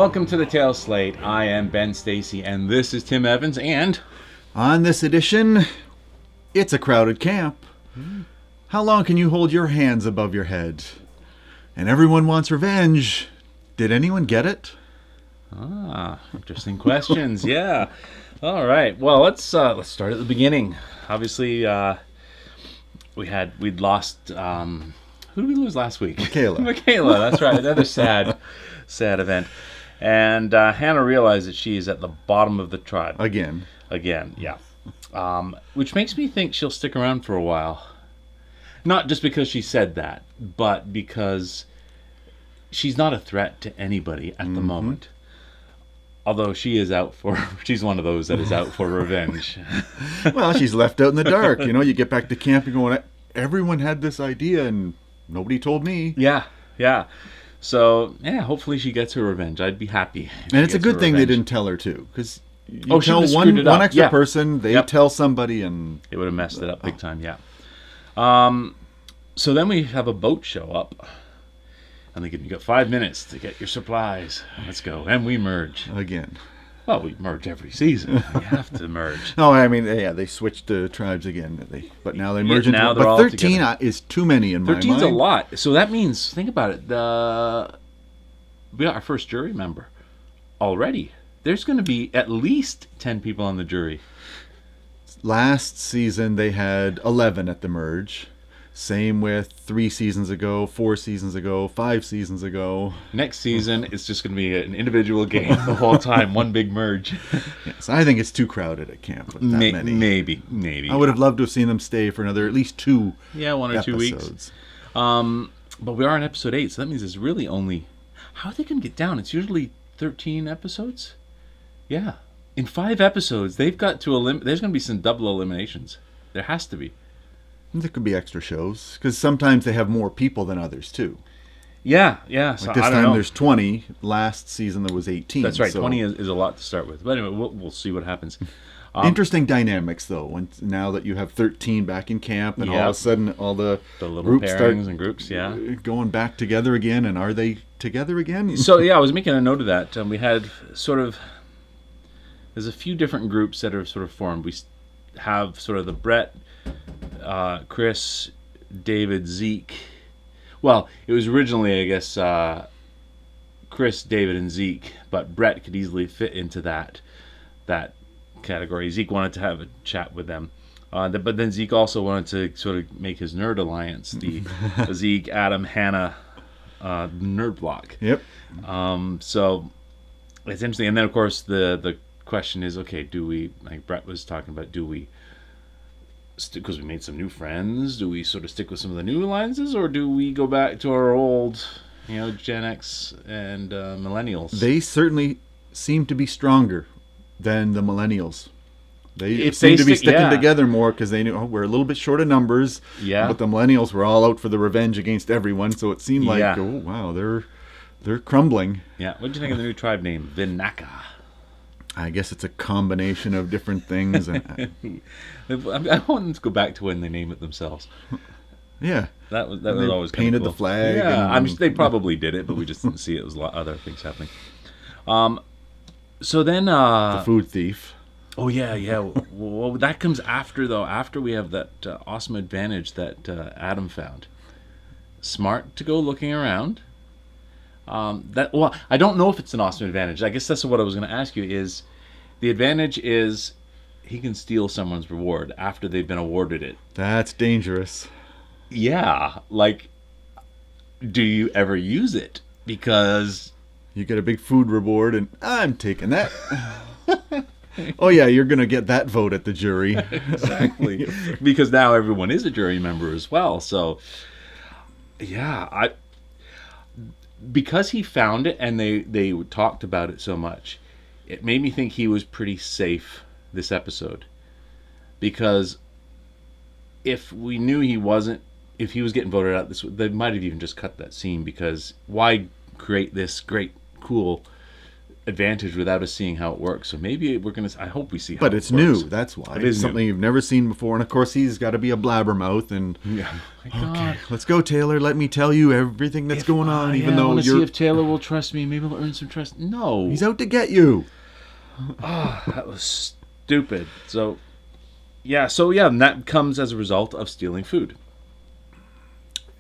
Welcome to the Tailslate. I am Ben Stacey, and this is Tim Evans, and... On this edition, it's a crowded camp. How long can you hold your hands above your head? And everyone wants revenge. Did anyone get it? Interesting questions. Yeah. All right. Well, let's start at the beginning. Obviously, we'd lost. Who did we lose last week? Michaela. That's right. Another sad event. And Hannah realized that she is at the bottom of the tribe Again, yeah. Which makes me think she'll stick around for a while. Not just because she said that, but because she's not a threat to anybody at the moment. Although she's one of those that is out for revenge. Well, she's left out in the dark. You know, you get back to camp and going, everyone had this idea and nobody told me. Yeah. So, yeah, hopefully she gets her revenge. I'd be happy. And it's a good thing they didn't tell her, too. Because you she tell would've one screwed it up. extra Yeah. person, they tell somebody, and... It would have messed it up big time, yeah. So then we have a boat show up. And they give you got 5 minutes to get your supplies. Let's go. And we merge. Again. Well, we merge every season. We have to merge. No, I mean, yeah, they switched the tribes again. But now they merge into now they're but all 13 together. is too many in my mind. 13's a lot. So that means, think about it. We got our first jury member already. There's going to be at least 10 people on the jury. Last season, they had 11 at the merge. Same with 3 seasons ago, 4 seasons ago, 5 seasons ago. Next season, it's just going to be an individual game the whole time, one big merge. Yes, I think it's too crowded at camp with that many. Maybe. I would have loved to have seen them stay for another at least 2 1 or 2 weeks. episodes. But we are on episode 8, so that means it's really only... How are they going to get down? It's usually 13 episodes? Yeah. In 5 episodes, they've got to there's going to be some double eliminations. There has to be. There could be extra shows, because sometimes they have more people than others, too. Yeah. Like So this I don't time know. there's 20. Last season there was 18. That's right. So 20 is a lot to start with. But anyway, we'll see what happens. Interesting dynamics, though, now that you have 13 back in camp, and all of a sudden all the little groups start pairings and groups, yeah. going back together again, and are they together again? So, yeah, I was making a note of that. We had there's a few different groups that are sort of formed. We have sort of the Brett, Chris, David, Zeke. Well, it was originally, I guess, Chris, David, and Zeke, but Brett could easily fit into that category. Zeke wanted to have a chat with them. But then Zeke also wanted to sort of make his nerd alliance, the Zeke, Adam, Hannah nerd block. Yep. So it's interesting. And then, of course, the question is, okay, do we, like Brett was talking about, do we, because we made some new friends, do we sort of stick with some of the new alliances, or do we go back to our old, Gen X and Millennials? They certainly seem to be stronger than the Millennials. They If seem they to be stick- sticking yeah. together more because they knew we're a little bit short of numbers. Yeah. But the Millennials were all out for the revenge against everyone, so it seemed like, Yeah. oh wow, they're crumbling. Yeah. What did you think of the new tribe name, Vinaka? I guess it's a combination of different things. And I want them to go back to when they name it themselves. yeah, That was they always kinda painted cool. the flag. Yeah, and, they probably did it, but we just didn't see it. There was a lot of other things happening. So then, the food thief. oh yeah. Well, that comes after though. After we have that awesome advantage that Adam found. Smart to go looking around. I don't know if it's an awesome advantage. I guess that's what I was going to ask you. Is the advantage is he can steal someone's reward after they've been awarded it. That's dangerous. Yeah, like, do you ever use it? Because You get a big food reward, and I'm taking that. Oh yeah, you're gonna get that vote at the jury. exactly, because now everyone is a jury member as well. So, yeah, because he found it and they talked about it so much, it made me think he was pretty safe this episode. Because if we knew if he was getting voted out, they might have even just cut that scene, because why create this great, cool advantage without us seeing how it works. So maybe we're gonna. I hope we see. How But it it's works. new. That's why. It is It's something new. you've never seen before. And of course, he's got to be a blabbermouth. And Yeah. Oh my God. let's go, Taylor. Let me tell you everything that's going on. Even I though want to see you're if Taylor will trust me. Maybe I'll earn some trust. No. he's out to get you. That was stupid. So yeah, and that comes as a result of stealing food.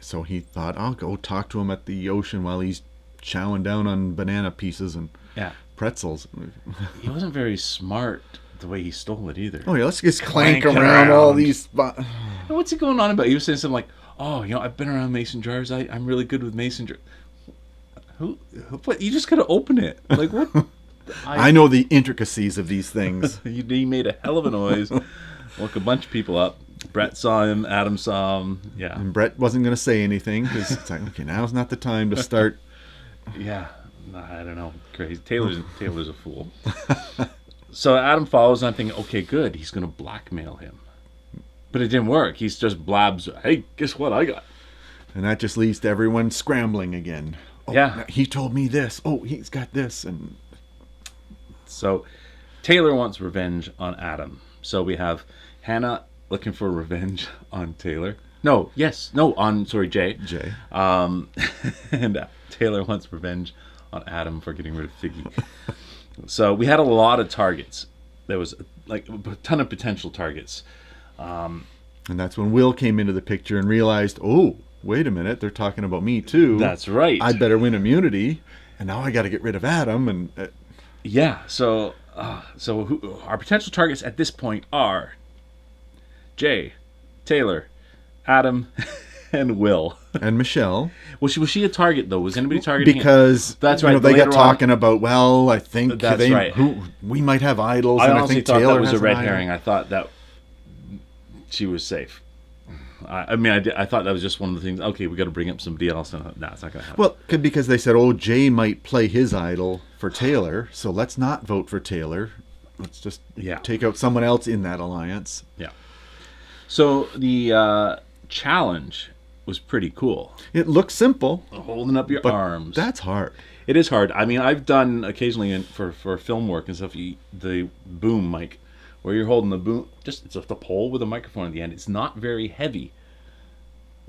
So he thought, I'll go talk to him at the ocean while he's chowing down on banana pieces and Yeah. pretzels. He wasn't very smart the way he stole it either. Oh yeah, let's just clank Clank around all around. these. And what's he going on about? He was saying something like, "Oh, I've been around mason jars. I'm really good with mason jars." What? You just gotta open it. Like what? I know the intricacies of these things. He made a hell of a noise. Woke a bunch of people up. Brett saw him. Adam saw him. Yeah. And Brett wasn't going to say anything because it's like, okay, now's not the time to start. Yeah. I don't know. Crazy. Taylor's a fool. So Adam follows, and I'm thinking, okay, good. He's going to blackmail him. But it didn't work. He's just blabs. Hey, guess what I got? And that just leads to everyone scrambling again. Oh, Yeah. he told me this. Oh, he's got this. And So Taylor wants revenge on Adam. So we have Hannah looking for revenge on Taylor. Jay. Jay. And Taylor wants revenge on Adam for getting rid of Figgy. So we had a lot of targets. There was like a ton of potential targets. And that's when Will came into the picture and realized, oh, wait a minute, they're talking about me too. That's right. I'd better win immunity. And now I got to get rid of Adam. And Yeah. So our potential targets at this point are Jay, Taylor, Adam, and Will. and Michelle. Was she a target though? Was anybody targeting? Because That's right, they got later on- talking about, well, I think That's right. we might have idols. I and honestly think thought Taylor that was a has an red idol. herring. I thought that she was safe. I thought that was just one of the things. Okay, we got to bring up somebody else. No, it's not going to happen. Well, because they said, oh, Jay might play his idol for Taylor, so let's not vote for Taylor. Let's just take out someone else in that alliance. Yeah. So the challenge was pretty cool. It looks simple, Holding up your but arms. that's hard. It is hard. I mean, I've done occasionally for film work and stuff, the boom mic, where you're holding the boom, it's just a pole with a microphone at the end. It's not very heavy.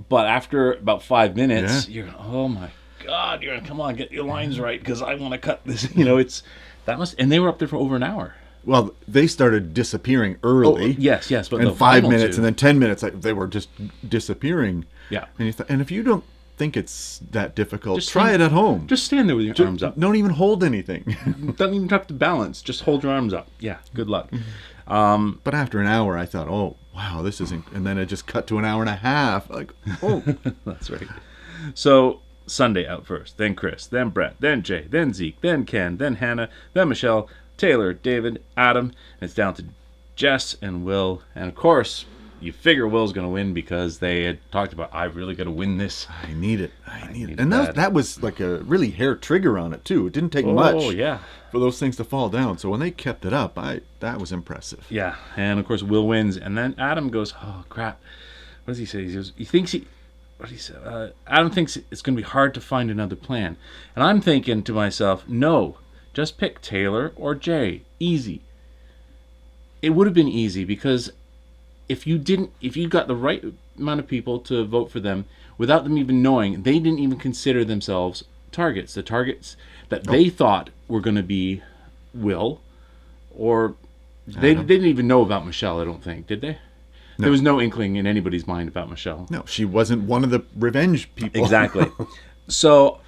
But after about 5 minutes, you're going, oh my God, you're going to come on, get your lines right, because I want to cut this. And they were up there for over an hour. Well, they started disappearing early. Yes, but And the 5 final minutes, two- and then 10 minutes, like, they were just disappearing. Yeah. And if you don't think it's that difficult, Just try stand- it at home. Just stand there with your arms up. Don't even hold anything. Don't even have to balance. Just hold your arms up. Yeah, good luck. But after an hour, I thought, oh, wow, this isn't. And then it just cut to an hour and a half. Like, oh. That's right. So Sunday out first, then Chris, then Brett, then Jay, then Zeke, then Ken, then Hannah, then Michelle, Taylor, David, Adam, and it's down to Jess and Will. And of course, you figure Will's going to win because they had talked about, I've really got to win this. I need it. I need it. need And that. that was like a really hair trigger on it, too. It didn't take much Oh, yeah. for those things to fall down. So when they kept it up, that was impressive. Yeah. And of course, Will wins. And then Adam goes, oh, crap. What does he say? What did he say? Adam thinks it's going to be hard to find another plan. And I'm thinking to myself, no, just pick Taylor or Jay. Easy. It would have been easy because if you got the right amount of people to vote for them without them even knowing, they didn't even consider themselves targets. The targets that they thought were going to be Will, or they didn't even know about Michelle, I don't think, did they? No. There was no inkling in anybody's mind about Michelle. No, she wasn't one of the revenge people. Exactly. So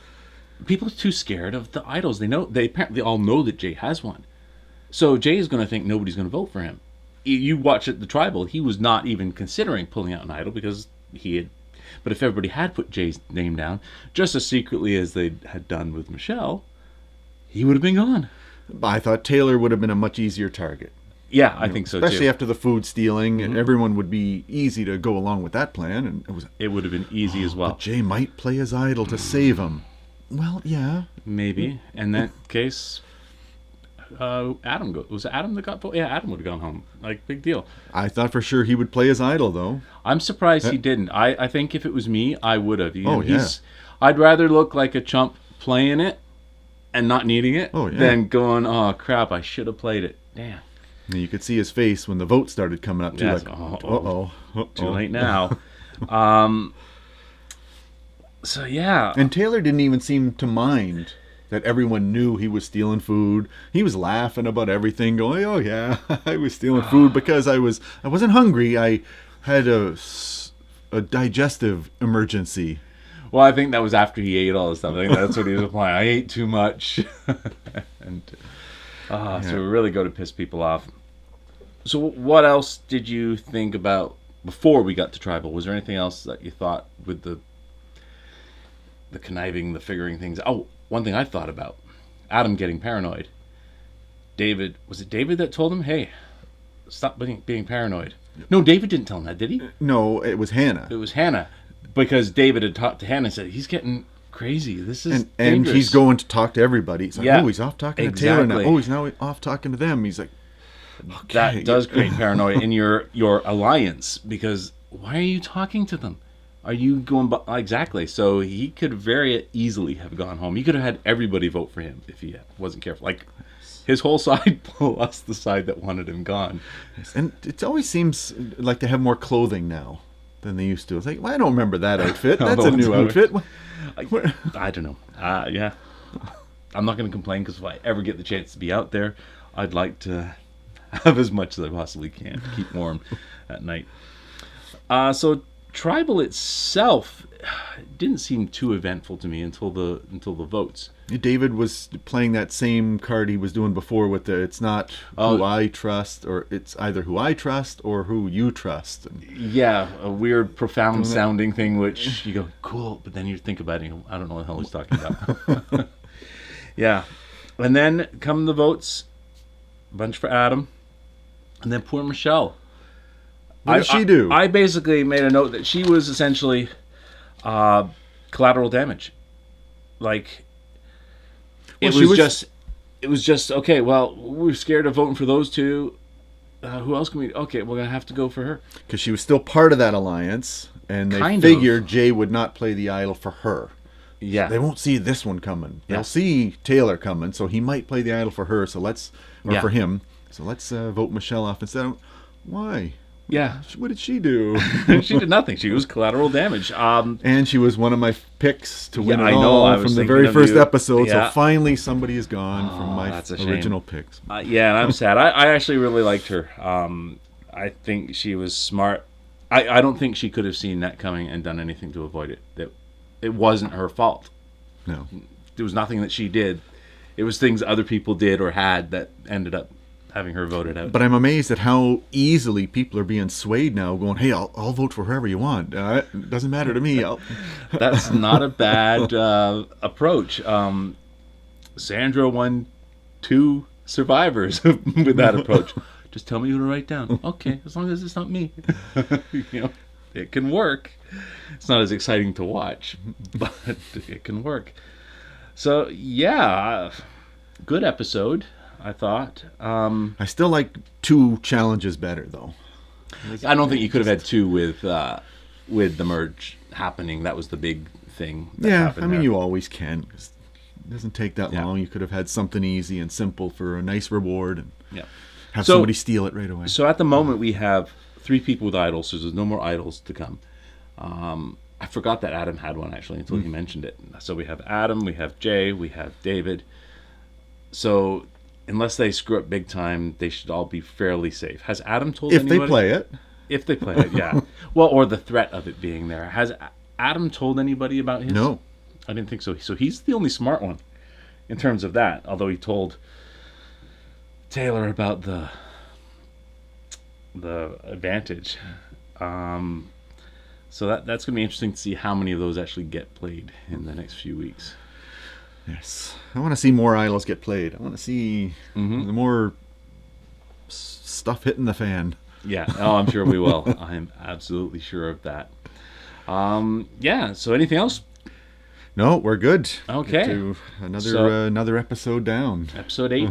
people are too scared of the idols. They apparently all know that Jay has one. So Jay is going to think nobody's going to vote for him. You watch at the tribal, he was not even considering pulling out an idol because he had. But if everybody had put Jay's name down, just as secretly as they had done with Michelle, he would have been gone. I thought Taylor would have been a much easier target. Yeah, I think so too. Especially after the food stealing, and everyone would be easy to go along with that plan. And it would have been easy as well. But Jay might play his idol to save him. Well, yeah. Maybe. In that case, was it Adam that got voted? Yeah, Adam would have gone home. Like, big deal. I thought for sure he would play his idol, though. I'm surprised he didn't. I think if it was me, I would have. I'd rather look like a chump playing it and not needing it, Oh, yeah. than going, oh crap, I should have played it. Damn. And you could see his face when the vote started coming up too. Yes. Like, Uh-oh. uh-oh. Too late now. So yeah. And Taylor didn't even seem to mind that everyone knew he was stealing food. He was laughing about everything, going, "Oh yeah, I was stealing food because I wasn't hungry. I had a digestive emergency." Well, I think that was after he ate all the stuff. I think that's what he was applying. I ate too much. And so we really go to piss people off. So what else did you think about before we got to Tribal? Was there anything else that you thought with the conniving, the figuring things? Oh, one thing I thought about. Adam getting paranoid. David, was it David that told him, hey, stop being paranoid? No, David didn't tell him that, did he? No, it was Hannah. It was Hannah. Because David had talked to Hannah and said, he's getting crazy. This is and dangerous. he's going to talk to everybody. He's like, Yeah, oh, he's off talking to Taylor now. exactly. Oh, he's now off talking to them. He's like, okay. That does create paranoia in your alliance, because why are you talking to them? Are you going by? Exactly. So he could very easily have gone home. He could have had everybody vote for him if he wasn't careful. Like his whole side plus the side that wanted him gone. And it always seems like they have more clothing now than they used to. It's like, well, I don't remember that outfit. That's a new outfit. I don't know. Yeah. I'm not going to complain, because if I ever get the chance to be out there, I'd like to have as much as I possibly can to keep warm at night. So Tribal itself didn't seem too eventful to me until the votes. David was playing that same card he was doing before with the, it's not who I trust, or it's either who I trust or who you trust. Yeah, a weird, profound sounding thing, which you go, cool, but then you think about it, I don't know what the hell he's talking about. Yeah. And then come the votes, a bunch for Adam, and then poor Michelle. What did she do? I basically made a note that she was essentially collateral damage. Like, it was just okay. Well, we're scared of voting for those two. Who else can we? Okay, we're gonna have to go for her because she was still part of that alliance, and they figured Jay would not play the idol for her. Yeah, they won't see this one coming. They'll see Taylor coming, so he might play the idol for her. So for him. So let's vote Michelle off instead. Why? Yeah. What did she do? She did nothing. She was collateral damage. And she was one of my picks to win it I all know, from the very first episode. Yeah. So finally somebody is gone from my original picks. Yeah, and I'm sad. I actually really liked her. I think she was smart. I don't think she could have seen that coming and done anything to avoid it. It wasn't her fault. No. There was nothing that she did. It was things other people did or had that ended up having her voted out. But I'm amazed at how easily people are being swayed now, going, hey, I'll vote for whoever you want. It doesn't matter to me. That's not a bad approach. Sandra won 2 survivors with that approach. Just tell me who to write down. Okay, as long as it's not me. It can work. It's not as exciting to watch, but it can work. So, yeah, good episode, I thought. I still like 2 challenges better, though. I don't think you could have had 2 with the merge happening. That was the big thing. Yeah, I mean, you always can. It doesn't take that long. You could have had something easy and simple for a nice reward and have somebody steal it right away. So at the moment, we have 3 people with idols, so there's no more idols to come. I forgot that Adam had one, actually, until he mentioned it. So we have Adam, we have Jay, we have David. So unless they screw up big time, they should all be fairly safe. Has Adam told anybody? If they play it. If they play it, yeah. Well, or the threat of it being there. Has Adam told anybody about his? No. I didn't think so. So he's the only smart one in terms of that, although he told Taylor about the advantage. So that's going to be interesting to see how many of those actually get played in the next few weeks. Yes. I want to see more idols get played. I want to see the more stuff hitting the fan. Yeah. Oh, I'm sure we will. I'm absolutely sure of that. Yeah. So anything else? No, we're good. Okay. To another episode down. Episode 8.